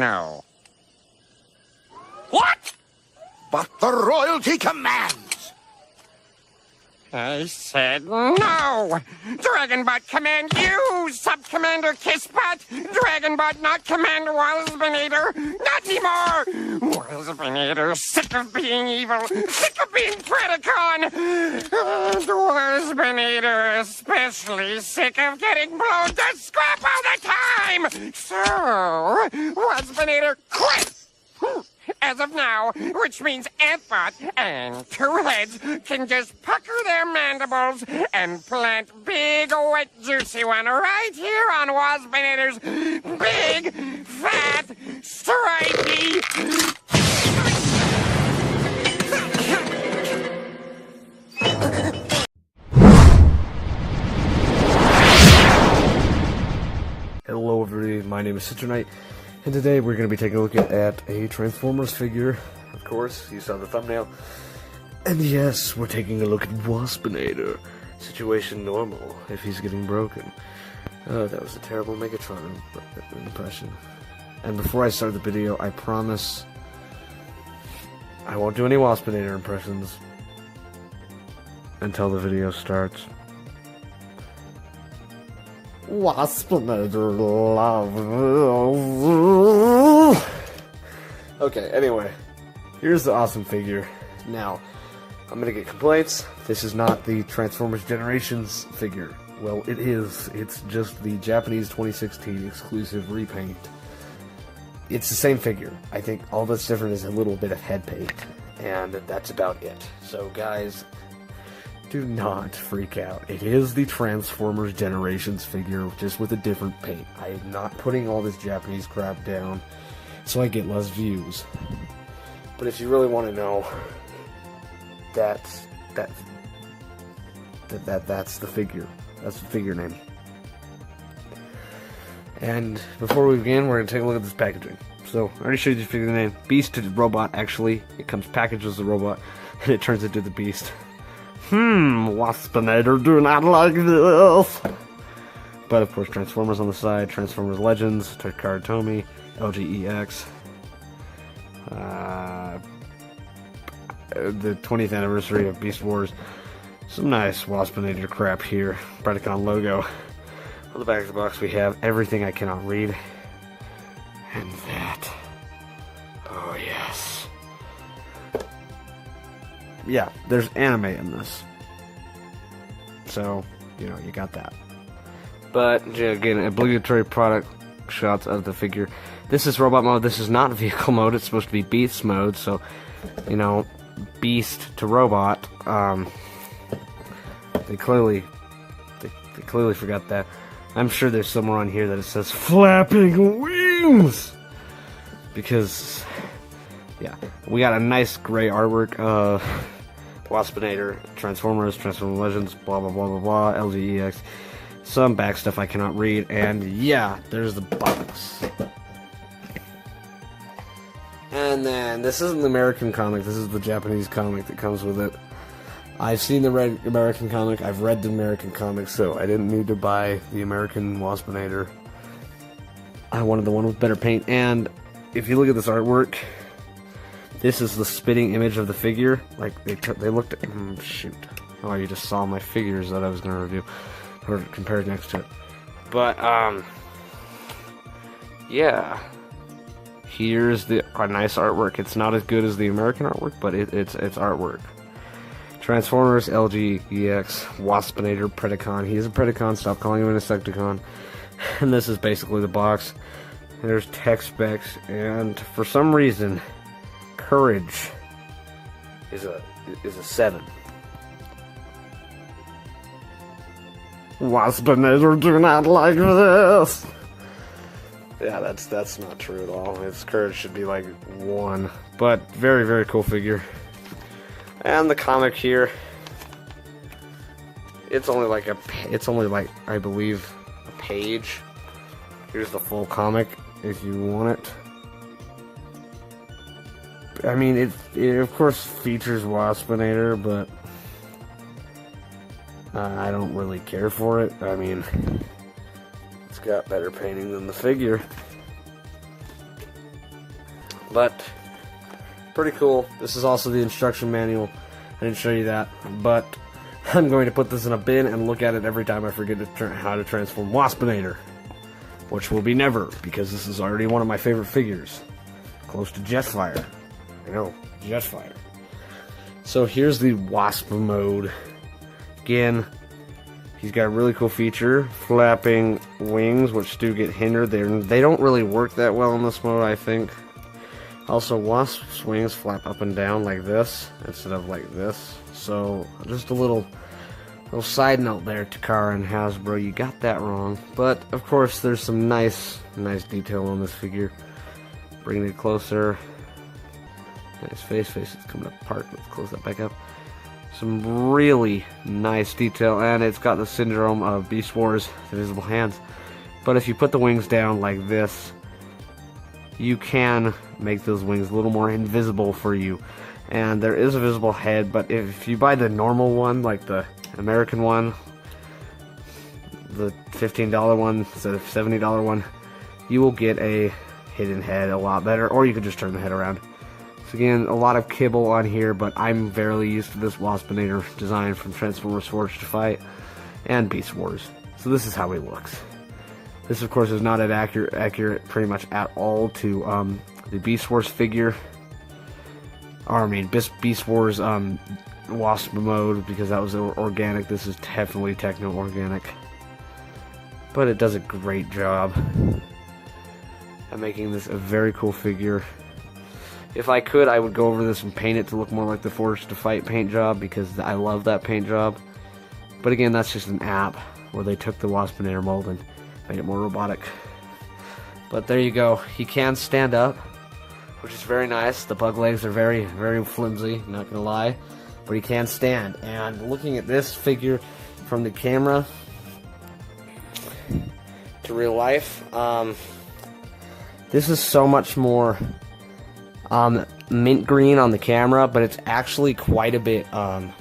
no. What? But the royalty commands. I said no! Dragonbot command you, Sub-Commander Kissbot! Dragonbot not Commander Waspinator! Not anymore! Waspinator, sick of being evil, sick of being Predacon! And Waspinator especially sick of getting blown to scrap all the time! So, Waspinator quits! As of now, which means Antbot and Two Heads can just pucker their mandibles and plant big, wet, juicy one right here on Waspinator's big, fat, stripy... Hello everybody, my name is Citranite, and today we're going to be taking a look at a Transformers figure. Of course, you saw the thumbnail. And yes, we're taking a look at Waspinator. Situation normal, if he's getting broken. Oh, that was a terrible Megatron impression. And before I start the video, I promise I won't do any Waspinator impressions until the video starts. Waspinator love. Okay, anyway, here's the awesome figure. Now, I'm gonna get complaints. This is not the Transformers Generations figure. Well, it is. It's just the Japanese 2016 exclusive repaint. It's the same figure. I think all that's different is a little bit of head paint, and that's about it. So, guys, do not freak out. It is the Transformers Generations figure, just with a different paint. I am not putting all this Japanese crap down so I get less views. But if you really want to know, that's the figure. That's the figure name. And before we begin, we're going to take a look at this packaging. So, I already showed you the figure name. Beast to the robot, actually. It comes packaged as a robot, and it turns into the Beast. Waspinator, do not like this. But of course, Transformers on the side, Transformers Legends, Takara Tomy, LGEX, the 20th anniversary of Beast Wars. Some nice Waspinator crap here. Predacon logo. On the back of the box, we have everything I cannot read, and that. Oh yes. Yeah, there's anime in this. So, you know, you got that. But, again, obligatory product shots of the figure. This is robot mode. This is not vehicle mode. It's supposed to be beast mode. So, you know, beast to robot. They clearly forgot that. I'm sure there's somewhere on here that it says flapping wings. Because, yeah, we got a nice gray artwork. Waspinator, Transformers, Transformers Legends, blah blah blah blah blah, LGEX, some back stuff I cannot read, and yeah, there's the box. And then, this isn't the American comic, this is the Japanese comic that comes with it. I've seen the American comic, I've read the American comic, so I didn't need to buy the American Waspinator. I wanted the one with better paint, and if you look at this artwork, this is the spitting image of the figure. Like, they looked at... shoot. Oh, you just saw my figures that I was going to review. Or compare next to it. But, yeah. Here's a nice artwork. It's not as good as the American artwork, but it's artwork. Transformers, LGEX, Waspinator, Predacon. He is a Predacon. Stop calling him an Insecticon. And this is basically the box. There's tech specs. And for some reason... Courage is a 7. Waspinator, do not like this. Yeah, that's not true at all. Its courage should be like 1. But very, very cool figure. And the comic here, it's only like I believe a page. Here's the full comic if you want it. I mean, it of course features Waspinator, but I don't really care for it. I mean, it's got better painting than the figure. But pretty cool. This is also the instruction manual. I didn't show you that, but I'm going to put this in a bin and look at it every time I forget how to transform Waspinator. Which will be never, because this is already one of my favorite figures. Close to Jetfire. I know, Jetfire. So here's the Wasp mode. Again, he's got a really cool feature, flapping wings, which do get hindered. They don't really work that well in this mode, I think. Also, Wasp's wings flap up and down like this, instead of like this. So, just a little side note there, Takara and Hasbro, you got that wrong. But, of course, there's some nice detail on this figure. Bringing it closer. His face is coming apart. Let's close that back up. Some really nice detail, and it's got the syndrome of Beast Wars, the visible hands. But if you put the wings down like this, you can make those wings a little more invisible for you. And there is a visible head, but if you buy the normal one, like the American one, the $15 one instead of $70 one, you will get a hidden head a lot better, or you could just turn the head around. So again, a lot of kibble on here, but I'm fairly used to this Waspinator design from Transformers Forged to Fight and Beast Wars. So this is how he looks. This, of course, is not as accurate pretty much at all to the Beast Wars figure. Or, I mean, Beast Wars Wasp mode, because that was organic. This is definitely techno-organic. But it does a great job at making this a very cool figure. If I could, I would go over this and paint it to look more like the Forged to Fight paint job, because I love that paint job. But again, that's just an app where they took the Waspinator mold and made it more robotic. But there you go. He can stand up, which is very nice. The bug legs are very, very flimsy, not gonna lie. But he can stand. And looking at this figure from the camera to real life, this is so much more mint green on the camera, but it's actually quite a bit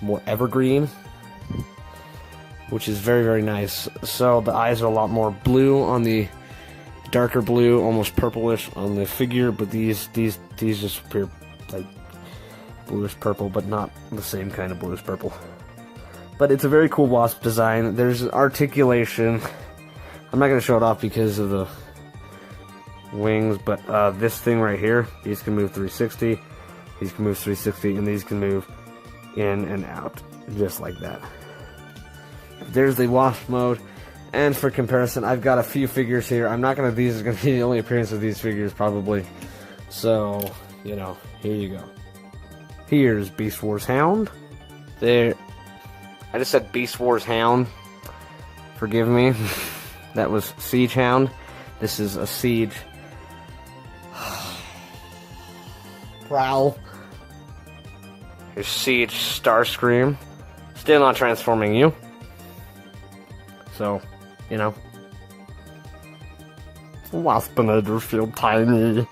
more evergreen, which is very, very nice. So the eyes are a lot more blue on the darker blue, almost purplish on the figure, but these just appear like bluish purple, but not the same kind of bluish purple. But it's a very cool Wasp design. There's articulation. I'm not going to show it off because of the wings, but this thing right here, these can move 360, these can move 360, and these can move in and out, just like that. There's the Wasp mode, and for comparison, I've got a few figures here. I'm not gonna, these are gonna be the only appearance of these figures, probably. So, you know, here you go. Here's Beast Wars Hound. There, I just said Beast Wars Hound. Forgive me. That was Siege Hound. This is a Siege Prowl. Here's Siege Starscream. Still not transforming you. So, you know. Waspinator feel tiny.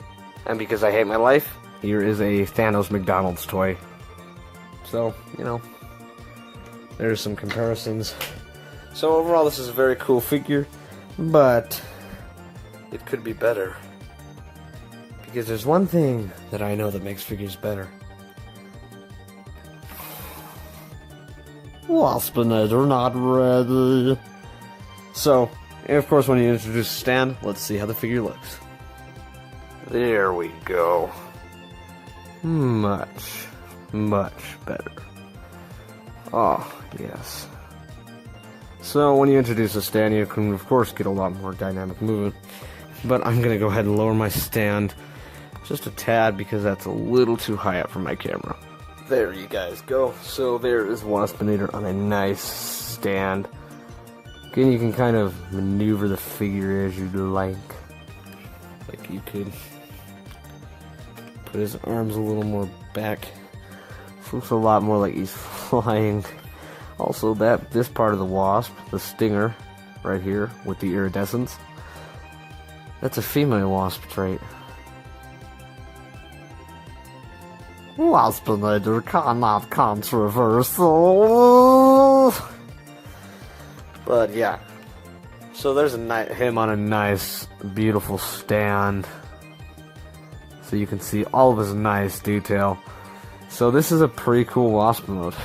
And because I hate my life, here is a Thanos McDonald's toy. So, you know, there's some comparisons. So overall, this is a very cool figure, but it could be better. Because there's one thing that I know that makes figures better. Waspinator not ready. So, and of course, when you introduce a stand, let's see how the figure looks. There we go. Much, much better. Oh, yes. So, when you introduce a stand, you can, of course, get a lot more dynamic movement. But I'm going to go ahead and lower my stand just a tad, because that's a little too high up for my camera. There you guys go. So, there is Waspinator on a nice stand. Again, you can kind of maneuver the figure as you like. Like you could put his arms a little more back. Looks a lot more like he's flying. Also, this part of the Wasp, the stinger, right here with the iridescence, that's a female Wasp trait. Waspinator cannot controversial. But yeah, so there's him on a nice, beautiful stand. so you can see all of his nice detail. So this is a pretty cool Wasp mode.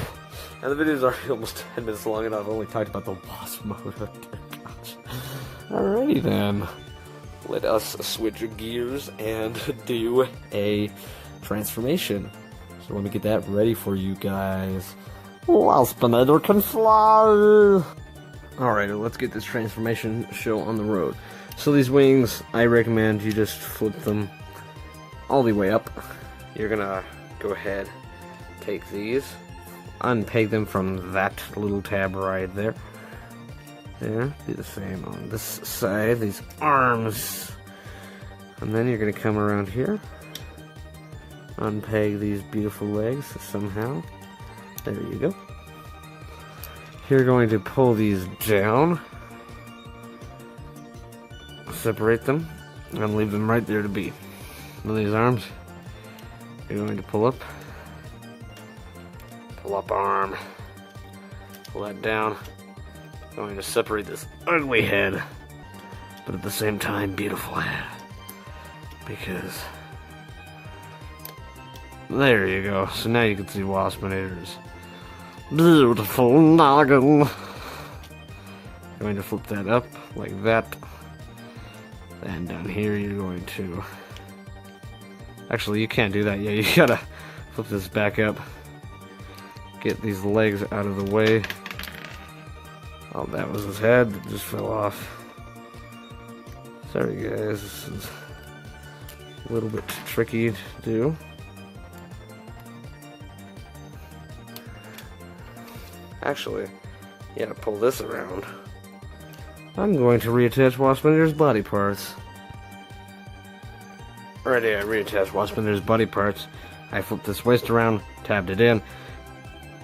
And the video's already almost 10 minutes long, and I've only talked about the Wasp mode. Oh, gosh. Alrighty then. Let us switch gears and do a transformation. So let me get that ready for you guys. Waspinator can fly! Alright, let's get this transformation show on the road. So these wings, I recommend you just flip them all the way up. You're gonna go ahead, take these, unpeg them from that little tab right there. There, do the same on this side, these arms. And then you're gonna come around here, unpeg these beautiful legs somehow. There you go. You're going to pull these down, separate them, and leave them right there to be. And these arms, you're going to pull up arm, pull that down. Going to separate this ugly head, but at the same time, beautiful head. Because there you go. So now you can see Waspinator's beautiful noggin. Going to flip that up like that. And down here, you're going to. Actually, you can't do that yet. You gotta flip this back up. Get these legs out of the way. Oh, that was his head that just fell off. Sorry guys, this is a little bit tricky to do. Actually, you gotta pull this around. I'm going to reattach Waspinator's body parts. Alrighty, I reattached Waspinator's body parts. I flipped this waist around, tabbed it in.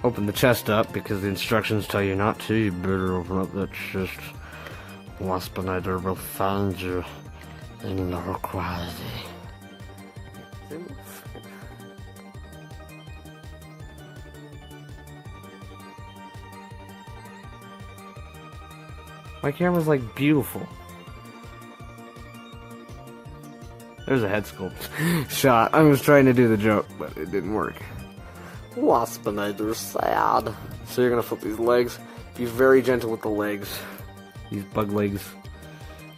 Open the chest up because the instructions tell you not to. You better open up that chest. Waspinator will find you in low quality. My camera's like beautiful. There's a head sculpt shot. I was trying to do the joke, but it didn't work. Waspinator sad. So you're gonna flip these legs. Be very gentle with the legs. These bug legs.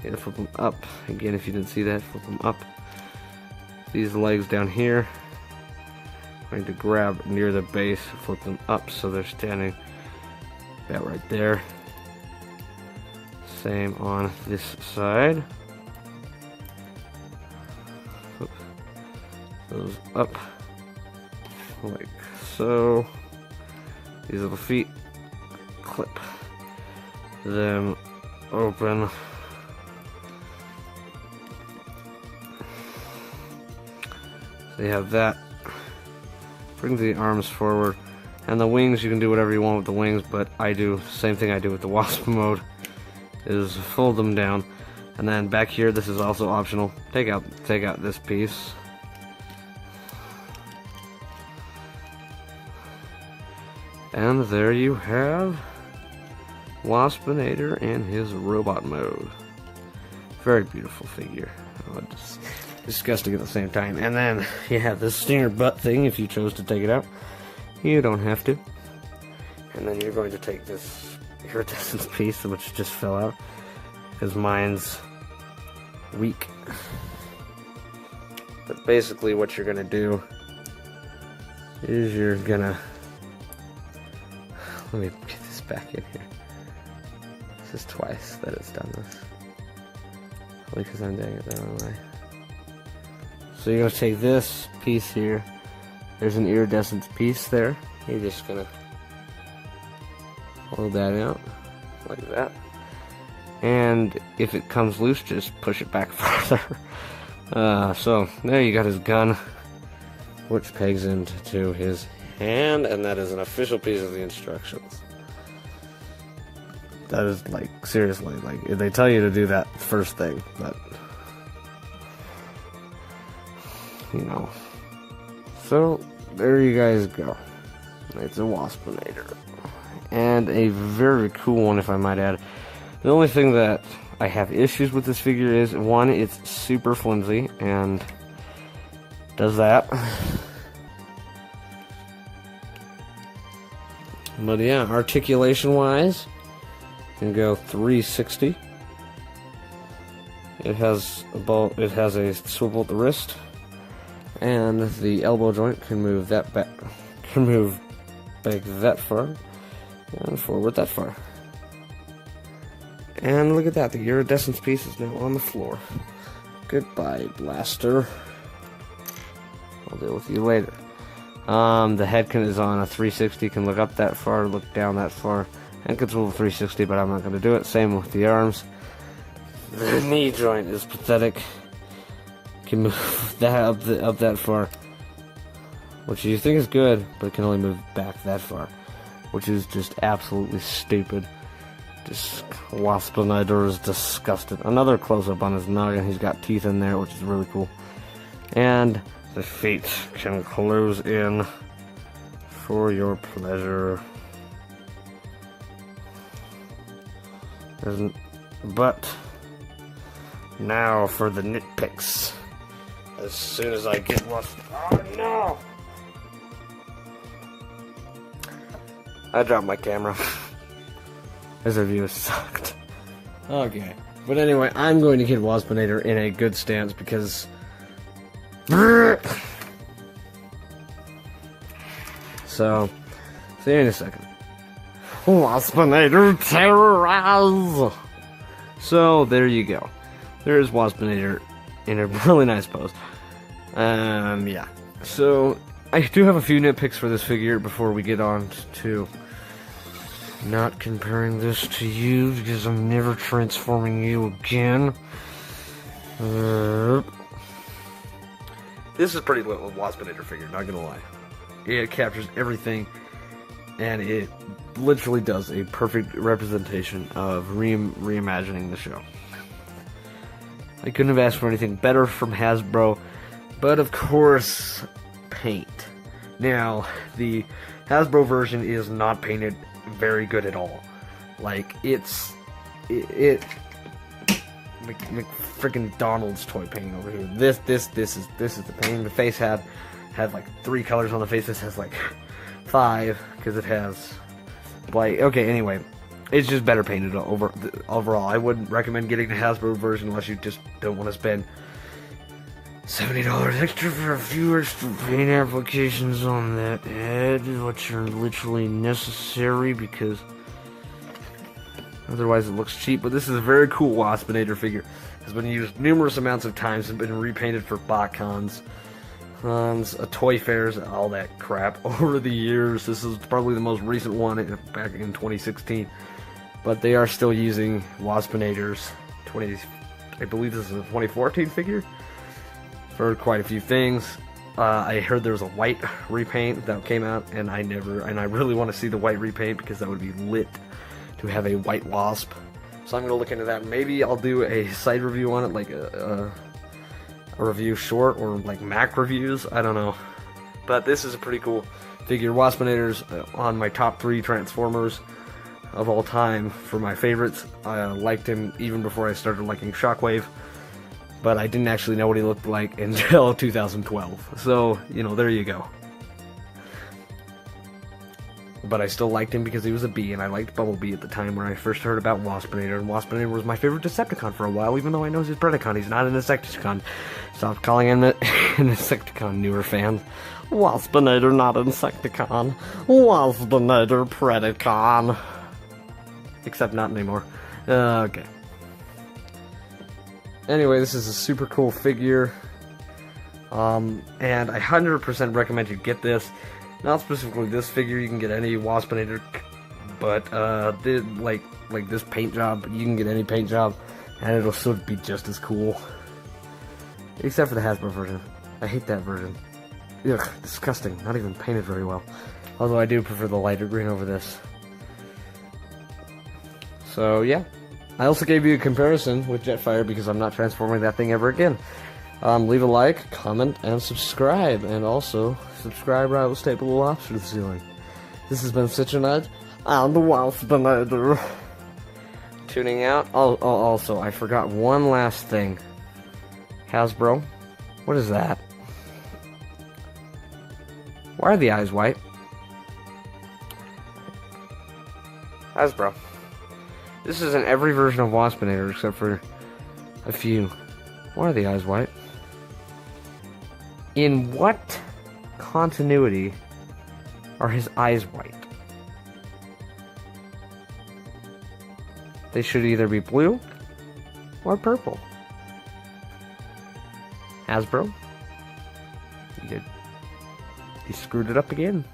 You're gonna flip them up. Again, if you didn't see that, flip them up. These legs down here. I'm going to grab near the base, flip them up so they're standing about right there. Same on this side. Flip those up like so. These little feet, clip them open. So you have that. Bring the arms forward. And the wings, you can do whatever you want with the wings, but I do the same thing I do with the Wasp mode, is fold them down. And then back here, this is also optional. Take out this piece. And there you have Waspinator in his robot mode. Very beautiful figure. Oh, just disgusting at the same time. And then you have this stinger butt thing if you chose to take it out. You don't have to. And then you're going to take this iridescent piece, which just fell out, because mine's weak. But basically what you're going to do is you're going to... Let me get this back in here. This is twice that it's done this. Only because I'm doing it the wrong way. So you're going to take this piece here. There's an iridescent piece there. You're just going to hold that out like that. And if it comes loose, just push it back further. So there you got his gun, which pegs into his hand, and that is an official piece of the instructions. That is, like, seriously, like, they tell you to do that first thing, but, you know. So, there you guys go. It's a Waspinator. And a very cool one, if I might add. The only thing that I have issues with this figure is, one, it's super flimsy, and does that. But yeah, articulation-wise, can go 360. It has a swivel at the wrist, and the elbow joint can move that back, back that far, and forward that far. And look at that, the iridescence piece is now on the floor. Goodbye, blaster. I'll deal with you later. The head is on a 360, can look up that far, look down that far, and can swivel 360, but I'm not going to do it. Same with the arms. The knee joint is pathetic. Can move that up that far, which you think is good, but it can only move back that far, which is just absolutely stupid. Waspinator is disgusted. Another close-up on his noggin. He's got teeth in there, which is really cool. And the feet can close in for your pleasure. But now for the nitpicks. As soon as I get one. Oh no! I dropped my camera. This review sucked. Okay. But anyway, I'm going to get Waspinator in a good stance because... So, see you in a second. Waspinator Terrorize! So, there you go. There's Waspinator in a really nice pose. Yeah. So, I do have a few nitpicks for this figure before we get on to not comparing this to you, because I'm never transforming you again. This is pretty little Waspinator figure, not gonna lie. It captures everything, and it literally does a perfect representation of reimagining the show. I couldn't have asked for anything better from Hasbro, but of course, paint. Now, the Hasbro version is not painted very good at all. Like, freaking Donald's toy painting over here. This is the painting. The face had like 3 colors on the face. This has like 5 because it has like, okay, anyway, it's just better painted overall. I wouldn't recommend getting the Hasbro version unless you just don't want to spend $70 extra for a few extra paint applications on that head, which are literally necessary because otherwise it looks cheap. But this is a very cool Waspinator figure. Has been used numerous amounts of times and been repainted for BotCons, toy fairs, all that crap over the years. This is probably the most recent one back in 2016. But they are still using Waspinator's I believe this is a 2014 figure for quite a few things. I heard there was a white repaint that came out, and I really want to see the white repaint because that would be lit to have a white Wasp. So I'm going to look into that. Maybe I'll do a side review on it, like a review short, or like Mac reviews, I don't know. But this is a pretty cool figure. Waspinator's on my top 3 Transformers of all time for my favorites. I liked him even before I started liking Shockwave, but I didn't actually know what he looked like until 2012. So, you know, there you go. But I still liked him because he was a bee, and I liked Bumblebee at the time when I first heard about Waspinator, and Waspinator was my favorite Decepticon for a while, even though I know he's a Predacon. He's not an Insecticon. Stop calling him an Insecticon, newer fans. Waspinator, not Insecticon. Waspinator, Predacon. Except not anymore. Okay. Anyway, this is a super cool figure. And I 100% recommend you get this. Not specifically this figure, you can get any Waspinator, but like this paint job, you can get any paint job, and it'll still be just as cool. Except for the Hasbro version. I hate that version. Ugh, disgusting. Not even painted very well. Although I do prefer the lighter green over this. So yeah. I also gave you a comparison with Jetfire because I'm not transforming that thing ever again. Leave a like, comment, and subscribe. And also, subscribe or I will staple a lobster to the ceiling. This has been Citranite and the Waspinator. Tuning out. Oh, also, I forgot one last thing. Hasbro, what is that? Why are the eyes white? Hasbro. This is in every version of Waspinator except for a few. Why are the eyes white? In what continuity are his eyes white? They should either be blue or purple. Hasbro, you screwed it up again.